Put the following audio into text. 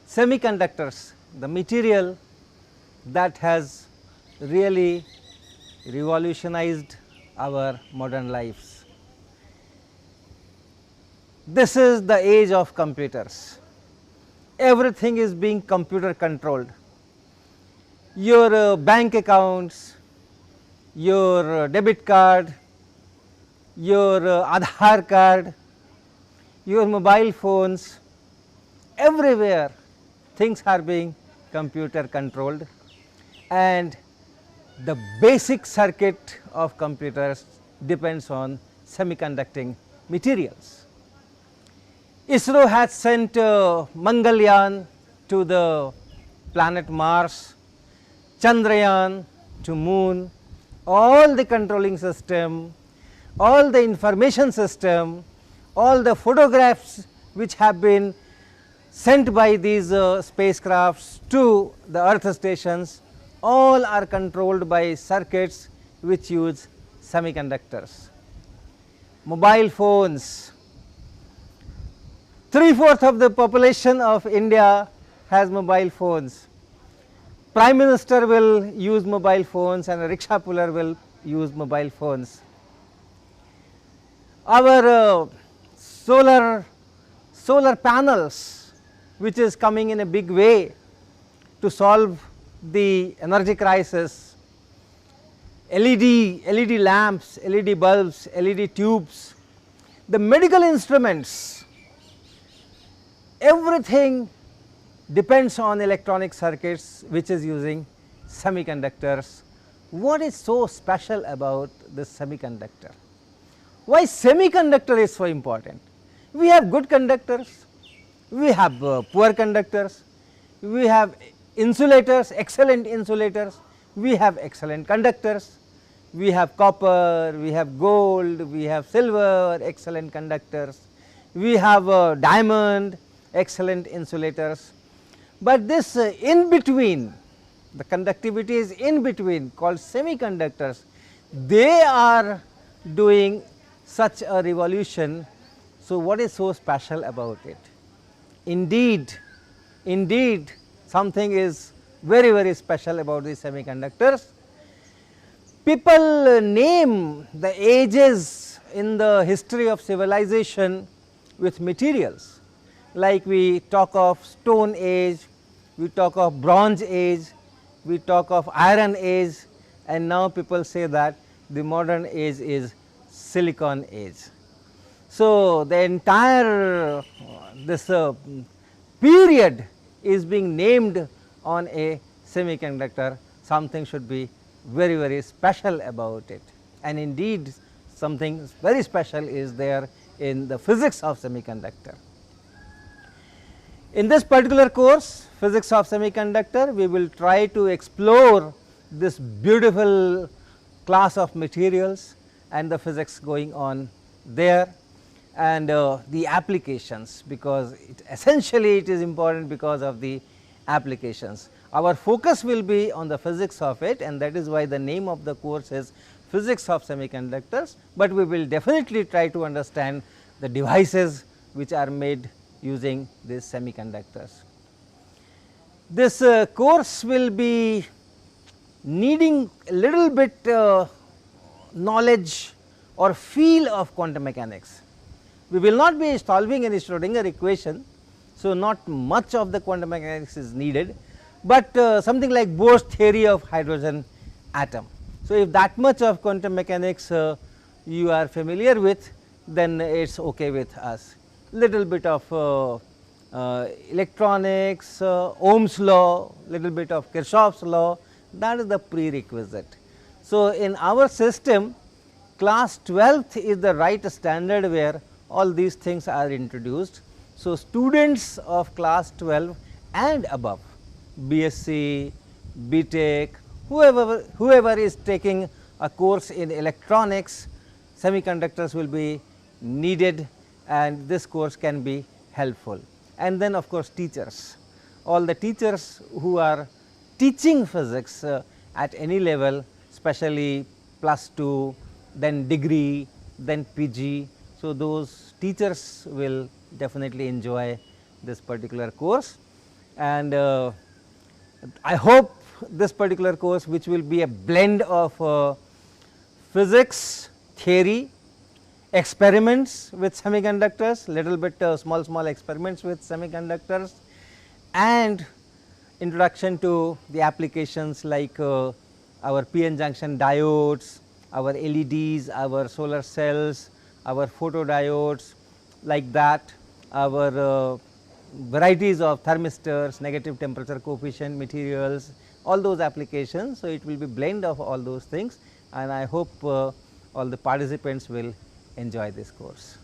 semiconductors, the material that has really revolutionized our modern lives. This is the age of computers. Everything is being computer controlled. Your bank accounts, your debit card, your Aadhaar card, your mobile phones, everywhere things are being computer controlled, and the basic circuit of computers depends on semiconducting materials. ISRO has sent Mangalyaan to the planet Mars, Chandrayaan to moon, all the controlling system, all the information system, all the photographs which have been sent by these spacecrafts to the earth stations, all are controlled by circuits which use semiconductors. Mobile phones, 3/4 of the population of India has mobile phones. Prime Minister will use mobile phones and a rickshaw puller will use mobile phones. Our solar panels, which is coming in a big way to solve the energy crisis, LED lamps, LED bulbs, LED tubes, the medical instruments, everything depends on electronic circuits which is using semiconductors. What is so special about this semiconductor? Why semiconductor is so important? We have good conductors, we have poor conductors, we have insulators, excellent insulators, we have excellent conductors, we have copper, we have gold, we have silver, excellent conductors, we have diamond, excellent insulators. But this in between, the conductivity is in between, called semiconductors, they are doing such a revolution. So, what is so special about it? Indeed, something is very special about these semiconductors. People name the ages in the history of civilization with materials, like we talk of Stone Age, we talk of Bronze Age, we talk of Iron Age, and now people say that the modern age is Silicon Age. So, the entire this period is being named on a semiconductor. Something should be very special about it, and indeed something very special is there in the physics of semiconductor. In this particular course, physics of semiconductor, we will try to explore this beautiful class of materials and the physics going on there, and the applications, because essentially it is important because of the applications. Our focus will be on the physics of it, and that is why the name of the course is physics of semiconductors, but we will definitely try to understand the devices which are made using these semiconductors. This course will be needing a little bit knowledge or feel of quantum mechanics. We will not be solving any Schrodinger equation, so not much of the quantum mechanics is needed, but something like Bohr's theory of hydrogen atom. So, if that much of quantum mechanics you are familiar with, then it is okay with us. Little bit of electronics, Ohm's law, little bit of Kirchhoff's law, that is the prerequisite. So, in our system, class 12th is the right standard where all these things are introduced. So, students of class 12 and above, BSc, BTech, whoever is taking a course in electronics, semiconductors will be needed, and this course can be helpful. And then of course, teachers, all the teachers who are teaching physics at any level, especially +2, then degree, then PG. So, those teachers will definitely enjoy this particular course, and I hope this particular course, which will be a blend of physics, theory, experiments with semiconductors, little bit small experiments with semiconductors, and introduction to the applications like our p-n junction diodes, our LEDs, our solar cells, our photodiodes, like that, our varieties of thermistors, negative temperature coefficient materials, all those applications. So, it will be blend of all those things, and I hope all the participants will enjoy this course.